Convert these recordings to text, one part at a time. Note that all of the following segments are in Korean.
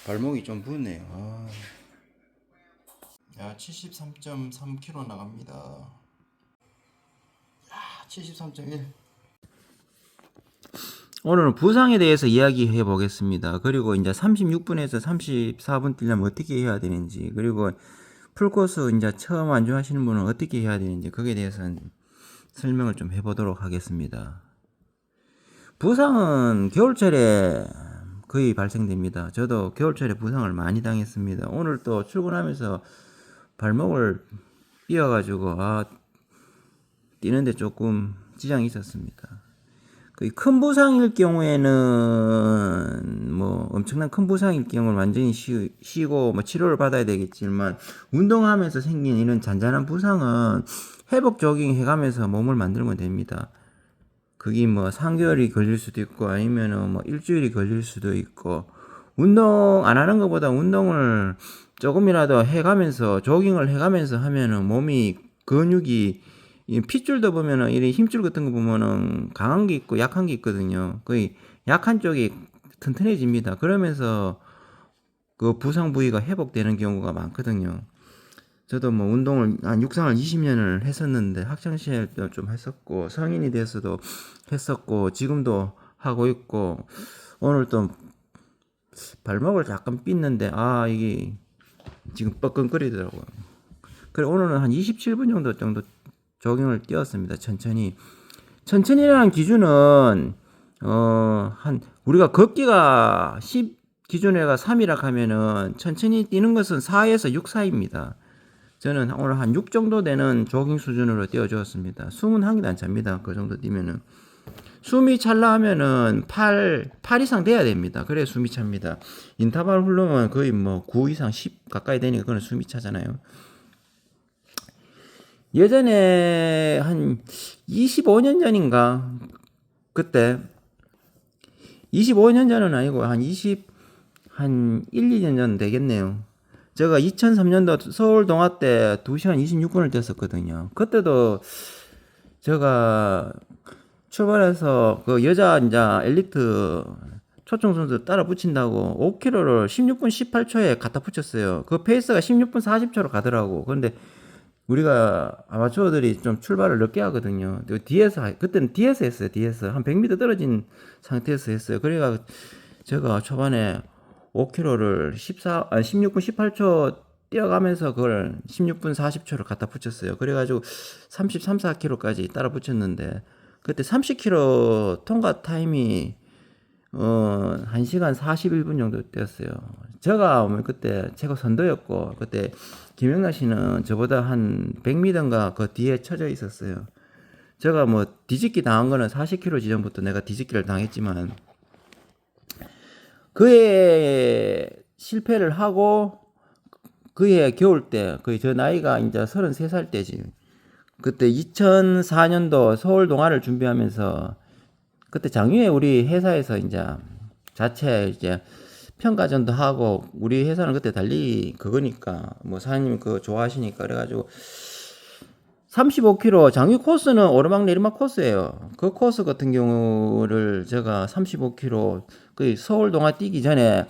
발목이 좀 부네요. 야, 73.3kg 나갑니다. 야, 73.1. 오늘은 부상에 대해서 이야기해 보겠습니다. 그리고 이제 36분에서 34분 뛰려면 어떻게 해야 되는지, 그리고 풀코스 이제 처음 안주하시는 분은 어떻게 해야 되는지, 거기에 대해서는 설명을 좀 해보도록 하겠습니다. 부상은 겨울철에 거의 발생됩니다. 저도 겨울철에 부상을 많이 당했습니다. 오늘 또 출근하면서 발목을 삐어가지고 뛰는데 조금 지장이 있었습니다. 큰 부상일 경우에는 뭐 엄청난 큰 부상일 경우는 완전히 쉬고 뭐 치료를 받아야 되겠지만, 운동하면서 생긴 이런 잔잔한 부상은 회복 조깅 해가면서 몸을 만들면 됩니다. 그게 뭐 3개월이 걸릴 수도 있고 아니면은 뭐 일주일이 걸릴 수도 있고, 운동 안 하는 것보다 운동을 조금이라도 해가면서 조깅을 해가면서 하면은 몸이 근육이 이 핏줄도 보면은 이런 힘줄 같은 거 보면은 강한 게 있고 약한 게 있거든요. 거의 약한 쪽이 튼튼해집니다. 그러면서 그 부상 부위가 회복되는 경우가 많거든요. 저도 뭐 운동을 한 육상을 20년을 했었는데 학창 시절 때 좀 했었고 성인이 돼서도 했었고 지금도 하고 있고, 오늘 또 발목을 잠깐 삔는데 이게 지금 뻐끔거리더라고요. 그래 오늘은 한 27분 정도 조깅을 뛰었습니다. 천천히라는 기준은 한 우리가 걷기가 10 기준에가 3이라 하면은 천천히 뛰는 것은 4에서 6 사이입니다. 저는 오늘 한 6 정도 되는 조깅 수준으로 뛰어주었습니다. 숨은 한 개도 안 찹니다. 그 정도 뛰면은. 숨이 찰라 하면은 8 이상 돼야 됩니다. 그래야 숨이 찹니다. 인터벌 훈련은 거의 뭐 9 이상 10 가까이 되니까 그건 숨이 차잖아요. 예전에 한 25년 전인가, 그때 25년 전은 아니고 한 1, 2년 전 되겠네요. 제가 2003년도 서울 동아 때 2시간 26분을 뛰었었거든요. 그때도 제가 출발해서 그 여자 이제 엘리트 초청 선수 따라 붙인다고 5km를 16분 18초에 갖다 붙였어요. 그 페이스가 16분 40초로 가더라고. 그런데 우리가 아마추어들이 좀 출발을 늦게 하거든요. 그때는 뒤에서 했어요. 뒤에서 한 100m 떨어진 상태에서 했어요. 그래가 제가 초반에 5km를 16분 18초 뛰어가면서 그걸 16분 40초를 갖다 붙였어요. 그래가지고 33, 4km까지 따라 붙였는데, 그때 30km 통과 타임이 1시간 41분 정도 뛰었어요. 제가 그때 최고 선도였고, 그때 김영란 씨는 저보다 한 100m인가 그 뒤에 쳐져 있었어요. 제가 뭐 뒤집기 당한 거는 40km 지점부터 내가 뒤집기를 당했지만, 그해 실패를 하고 그해 겨울 때, 거의 저 나이가 이제 33살 때지. 그때 2004년도 서울 동아를 준비하면서, 그때 장유에 우리 회사에서 이제 평가전도 하고, 우리 회사는 그때 달리기 그거니까 뭐 사장님 그거 좋아하시니까 그래가지고 35km 장유 코스는 오르막 내리막 코스예요. 그 코스 같은 경우를 제가 35km 그 서울 동아 뛰기 전에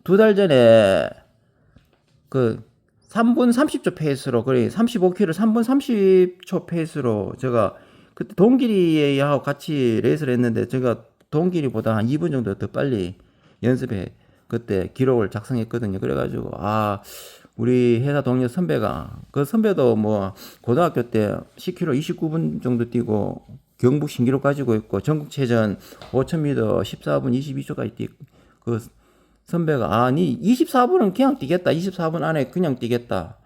2달 전에 그 3분 30초 페이스로, 그래 35km 3분 30초 페이스로 제가 그때 동길이하고 같이 레이스를 했는데, 제가 동길이보다 한 2분 정도 더 빨리 연습에 그때 기록을 작성했거든요. 그래가지고 우리 회사 동료 선배가, 그 선배도 뭐 고등학교 때 10km 29분 정도 뛰고 경북 신기록 가지고 있고 전국체전 5000m 14분 22초까지 뛰고, 그 선배가 니 24분은 그냥 뛰겠다, 24분 안에 그냥 뛰겠다.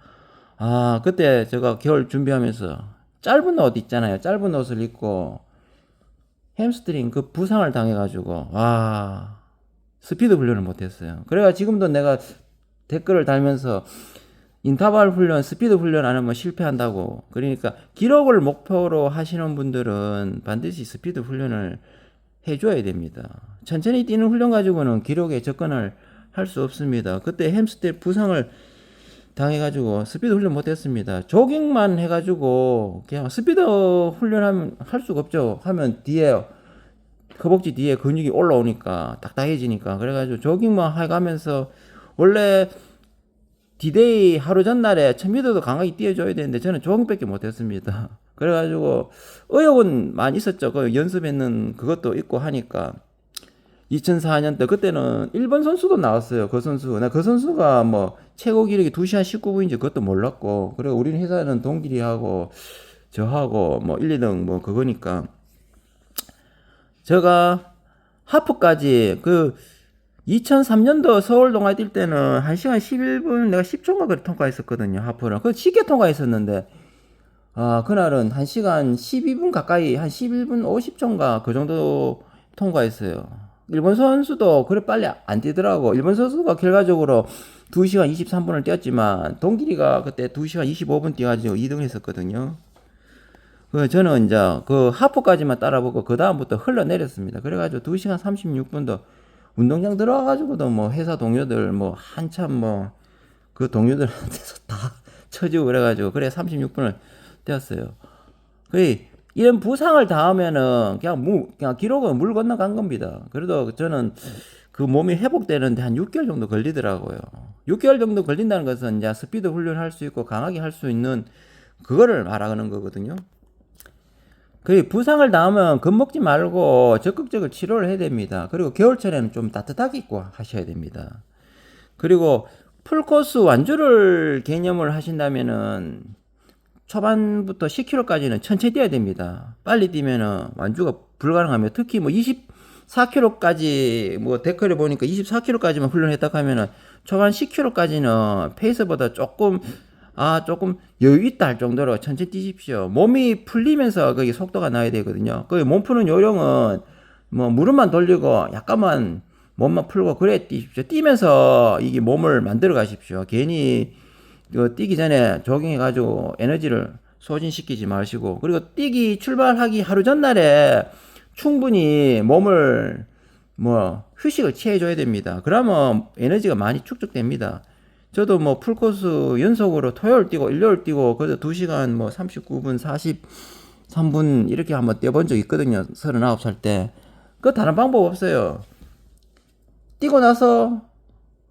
그때 제가 겨울 준비하면서 짧은 옷 있잖아요. 짧은 옷을 입고 햄스트링 그 부상을 당해가지고 스피드 훈련을 못했어요. 그래가 지금도 내가 댓글을 달면서 인터벌 훈련, 스피드 훈련 안 하면 실패한다고. 그러니까 기록을 목표로 하시는 분들은 반드시 스피드 훈련을 해줘야 됩니다. 천천히 뛰는 훈련 가지고는 기록에 접근을 할 수 없습니다. 그때 햄스트링 부상을 당해가지고 스피드 훈련 못했습니다. 조깅만 해가지고 그냥 스피드 훈련하면 할 수가 없죠. 하면 뒤에 허벅지 뒤에 근육이 올라오니까 딱딱해지니까 그래가지고 조깅만 해가면서 원래 디데이 하루 전날에 1000m도 강하게 뛰어줘야 되는데 저는 조깅밖에 못했습니다. 그래가지고 의욕은 많이 있었죠. 그 연습했는 그것도 있고 하니까 2004년도 그때는 일본 선수도 나왔어요. 그 선수. 나 그 선수가 뭐 최고 기록이 2시간 19분인지 그것도 몰랐고. 그리고 우리 회사는 동길이하고 저하고 뭐 1, 2등 뭐 그거니까 제가 하프까지 그 2003년도 서울 동아리 뛸 때는 1시간 11분 내가 10초인가 그래 통과했었거든요. 하프를. 그 쉽게 통과했었는데 그날은 1시간 12분 가까이 한 11분 50초인가 그 정도 통과했어요. 일본 선수도 그래 빨리 안 뛰더라고. 일본 선수가 결과적으로 2시간 23분을 뛰었지만 동길이가 그때 2시간 25분 뛰어가지고 2등 했었거든요. 저는 이제 그 하프까지만 따라보고 그 다음부터 흘러내렸습니다. 그래가지고 2시간 36분도 운동장 들어와가지고도 뭐 회사 동료들 뭐 한참 뭐 그 동료들한테서 다 쳐지고 그래가지고 그래 36분을 뛰었어요. 그래 이런 부상을 당하면은 그냥 기록은 물 건너간 겁니다. 그래도 저는 그 몸이 회복되는데 한 6개월 정도 걸리더라고요. 6개월 정도 걸린다는 것은 이제 스피드 훈련할 수 있고 강하게 할 수 있는 그거를 말하는 거거든요. 그 부상을 당하면 겁먹지 말고 적극적으로 치료를 해야 됩니다. 그리고 겨울철에는 좀 따뜻하게 입고 하셔야 됩니다. 그리고 풀코스 완주를 개념을 하신다면은 초반부터 10km까지는 천천히 뛰어야 됩니다. 빨리 뛰면은 완주가 불가능하며 특히 뭐 24km까지 뭐 댓글에 보니까 24km까지만 훈련했다 하면은 초반 10km까지는 페이스보다 조금 여유 있다 할 정도로 천천히 뛰십시오. 몸이 풀리면서 거기 속도가 나야 되거든요. 그 몸 푸는 요령은 뭐 무릎만 돌리고 약간만 몸만 풀고 그래 뛰십시오. 뛰면서 이게 몸을 만들어 가십시오. 괜히 뛰기 전에 조깅해가지고 에너지를 소진시키지 마시고 그리고 뛰기 출발하기 하루 전날에 충분히 몸을 뭐 휴식을 취해줘야 됩니다. 그러면 에너지가 많이 축적됩니다. 저도 뭐 풀코스 연속으로 토요일 뛰고 일요일 뛰고 그래서 2시간 뭐 39분 43분 이렇게 한번 뛰어본 적 있거든요. 39살 때. 그 다른 방법 없어요. 뛰고 나서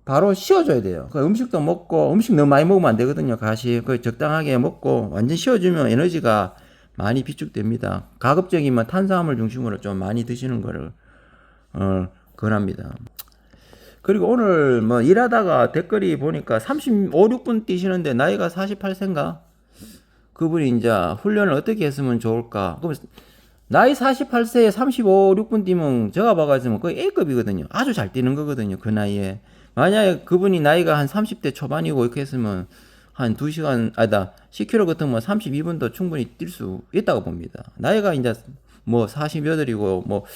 바로 쉬어줘야 돼요. 그 음식도 먹고 음식 너무 많이 먹으면 안 되거든요. 가시 그 적당하게 먹고 완전 쉬어주면 에너지가 많이 비축됩니다. 가급적이면 탄수화물 중심으로 좀 많이 드시는 거를 권합니다. 그리고 오늘 뭐 일하다가 댓글이 보니까 35, 6분 뛰시는데 나이가 48세인가? 그분이 이제 훈련을 어떻게 했으면 좋을까? 그럼 나이 48세에 35, 6분 뛰면 제가 봐가지고 거의 A급이거든요. 아주 잘 뛰는 거거든요. 그 나이에. 만약에 그분이 나이가 한 30대 초반이고 이렇게 했으면 한 2시간, 10km 같으면 32분도 충분히 뛸 수 있다고 봅니다. 나이가 이제 뭐 48이고 뭐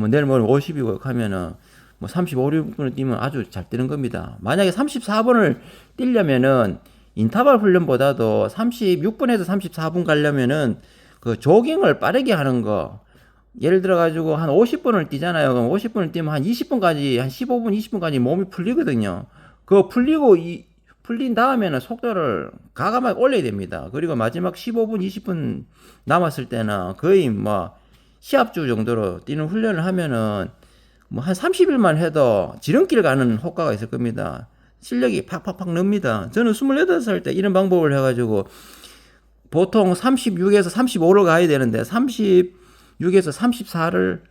내일 모레 50이고 하면은 뭐 35, 6분을 뛰면 아주 잘 뛰는 겁니다. 만약에 34분을 뛰려면은 인터벌 훈련보다도 36분에서 34분 가려면은 그 조깅을 빠르게 하는 거 예를 들어 가지고 한 50분을 뛰잖아요. 그럼 50분을 뛰면 한 20분까지 한 15분 20분까지 몸이 풀리거든요. 그거 풀린 다음에는 속도를 가감하게 올려야 됩니다. 그리고 마지막 15분 20분 남았을 때는 거의 뭐 시합주 정도로 뛰는 훈련을 하면은 뭐 한 30일만 해도 지름길 가는 효과가 있을 겁니다. 실력이 팍팍팍 늡니다. 저는 28살 때 이런 방법을 해가지고 보통 36에서 35로 가야 되는데 36에서 34를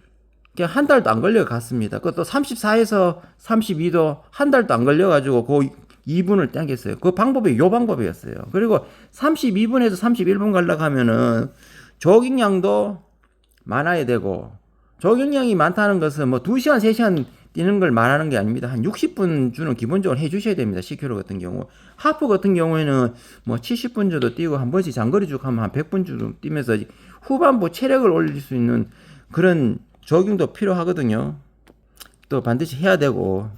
그냥 한 달도 안 걸려 갔습니다. 그것도 34에서 32도 한 달도 안 걸려가지고 그 2분을 땡겼어요. 그 방법이 요 방법이었어요. 그리고 32분에서 31분 가려고 하면은 조깅량도 많아야 되고 조깅량이 많다는 것은 뭐 2시간, 3시간 뛰는 걸 말하는 게 아닙니다. 한 60분 주는 기본적으로 해주셔야 됩니다. 10km 같은 경우. 하프 같은 경우에는 뭐 70분 정도 뛰고 한 번씩 장거리 쭉 하면 한 100분 정도 뛰면서 후반부 체력을 올릴 수 있는 그런 조깅도 필요하거든요. 또 반드시 해야 되고.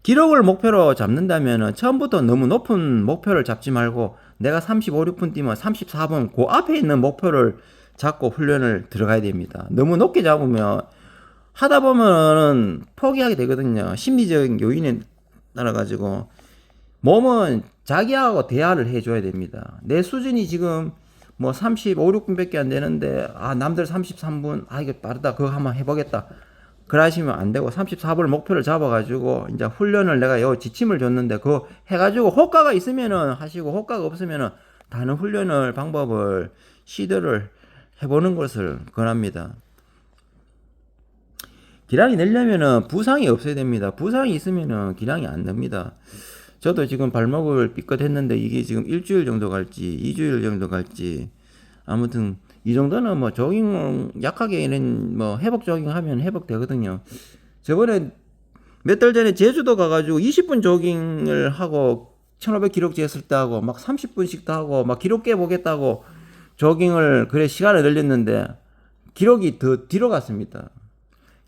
기록을 목표로 잡는다면 처음부터 너무 높은 목표를 잡지 말고 내가 35, 6분 뛰면 34분 그 앞에 있는 목표를 잡고 훈련을 들어가야 됩니다. 너무 높게 잡으면 하다 보면은 포기하게 되거든요. 심리적인 요인에 따라 가지고 몸은 자기하고 대화를 해줘야 됩니다. 내 수준이 지금 뭐 35, 6분밖에 안 되는데 남들 33분 이게 빠르다 그거 한번 해보겠다 그러시면 안 되고 34분을 목표를 잡아가지고 이제 훈련을 내가 요 지침을 줬는데 그거 해가지고 효과가 있으면은 하시고 효과가 없으면은 다른 훈련을 방법을 시도를 해보는 것을 권합니다. 기량이 늘려면은 부상이 없어야 됩니다. 부상이 있으면은 기량이 안 납니다. 저도 지금 발목을 삐끗했는데 이게 지금 일주일 정도 갈지 2주일 정도 갈지 아무튼 이 정도는 뭐 조깅 약하게 이런 뭐 회복 조깅하면 회복되거든요. 저번에 몇 달 전에 제주도 가가지고 20분 조깅을 하고 1500 기록 재었을 때 하고 막 30분씩도 하고 막 기록 깨보겠다고 조깅을 그래 시간을 늘렸는데 기록이 더 뒤로 갔습니다.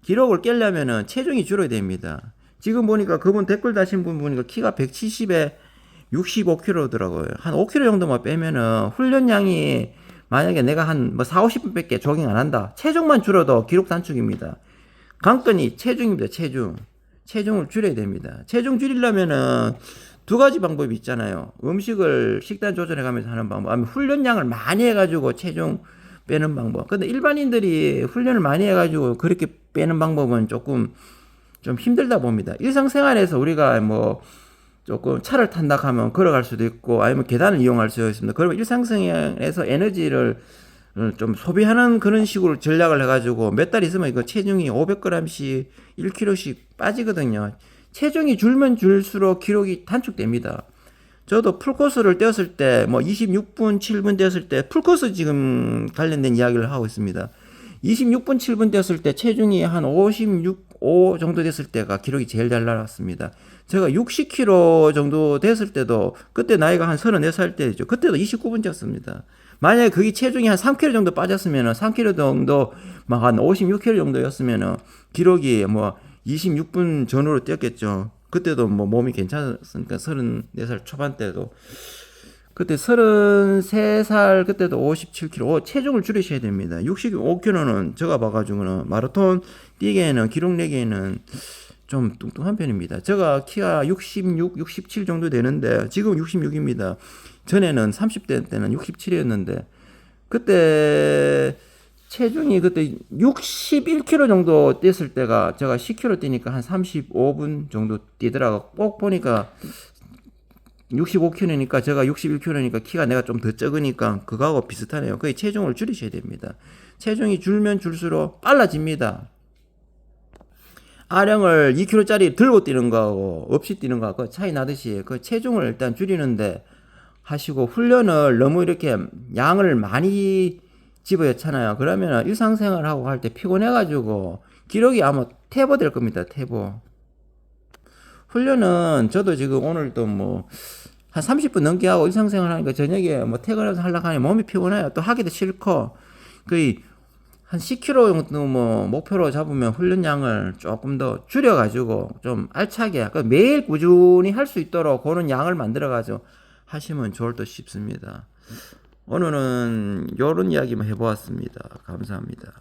기록을 깨려면은 체중이 줄어야 됩니다. 지금 보니까 그분 댓글 다신 분 보니까 키가 170에 65kg더라고요. 한 5kg 정도만 빼면은 훈련량이 만약에 내가 한 뭐 4, 50분밖에 조깅 안 한다. 체중만 줄어도 기록 단축입니다. 관건이 체중입니다. 체중을 줄여야 됩니다. 체중 줄이려면은 두 가지 방법이 있잖아요. 음식을 식단 조절해 가면서 하는 방법, 아니면 훈련량을 많이 해가지고 체중 빼는 방법. 근데 일반인들이 훈련을 많이 해가지고 그렇게 빼는 방법은 조금 좀 힘들다 봅니다. 일상생활에서 우리가 뭐 조금 차를 탄다 하면 걸어갈 수도 있고 아니면 계단을 이용할 수 있습니다. 그러면 일상생활에서 에너지를 좀 소비하는 그런 식으로 전략을 해가지고 몇 달 있으면 이거 체중이 500g씩 1kg씩 빠지거든요. 체중이 줄면 줄수록 기록이 단축됩니다. 저도 풀코스를 뛰었을 때 뭐 26분 7분 뛰었을 때 풀코스 지금 관련된 이야기를 하고 있습니다. 26분 7분 뛰었을 때 체중이 한 56, 5 정도 됐을 때가 기록이 제일 잘 나왔습니다. 제가 60kg 정도 됐을 때도 그때 나이가 한 34살 때죠. 그때도 29분 뛰었습니다. 만약에 그게 체중이 한 3kg 정도 빠졌으면은 3kg 정도 막 한 56kg 정도였으면은 기록이 뭐 26분 전후로 뛰었겠죠. 그때도 뭐 몸이 괜찮았으니까 34살 초반 때도 그때 33살 그때도 57kg 체중을 줄이셔야 됩니다. 65kg는 제가 봐가지고는 마라톤 뛰기에는 기록 내기에는 좀 뚱뚱한 편입니다. 제가 키가 66, 67 정도 되는데 지금 66입니다. 전에는 30대 때는 67이었는데 그때 체중이 그때 61kg 정도 뛰었을 때가 제가 10kg 뛰니까 한 35분 정도 뛰더라고. 꼭 보니까 65kg니까 제가 61kg니까 키가 내가 좀 더 적으니까 그거하고 비슷하네요. 거의 체중을 줄이셔야 됩니다. 체중이 줄면 줄수록 빨라집니다. 아령을 2kg짜리 들고 뛰는 거하고 없이 뛰는 거하고 차이 나듯이 그 체중을 일단 줄이는데 하시고 훈련을 너무 이렇게 양을 많이 집어였잖아요. 그러면 일상생활하고 할 때 피곤해가지고 기록이 아마 퇴보 될 겁니다. 퇴보. 훈련은 저도 지금 오늘도 뭐 한 30분 넘게 하고 일상생활 하니까 저녁에 뭐 퇴근해서 하려고 하니 몸이 피곤해요. 또 하기도 싫고 거의 한 10kg 정도 뭐 목표로 잡으면 훈련량을 조금 더 줄여가지고 좀 알차게 매일 꾸준히 할 수 있도록 그런 양을 만들어가지고 하시면 좋을 듯 싶습니다. 오늘은 이런 이야기만 해보았습니다. 감사합니다.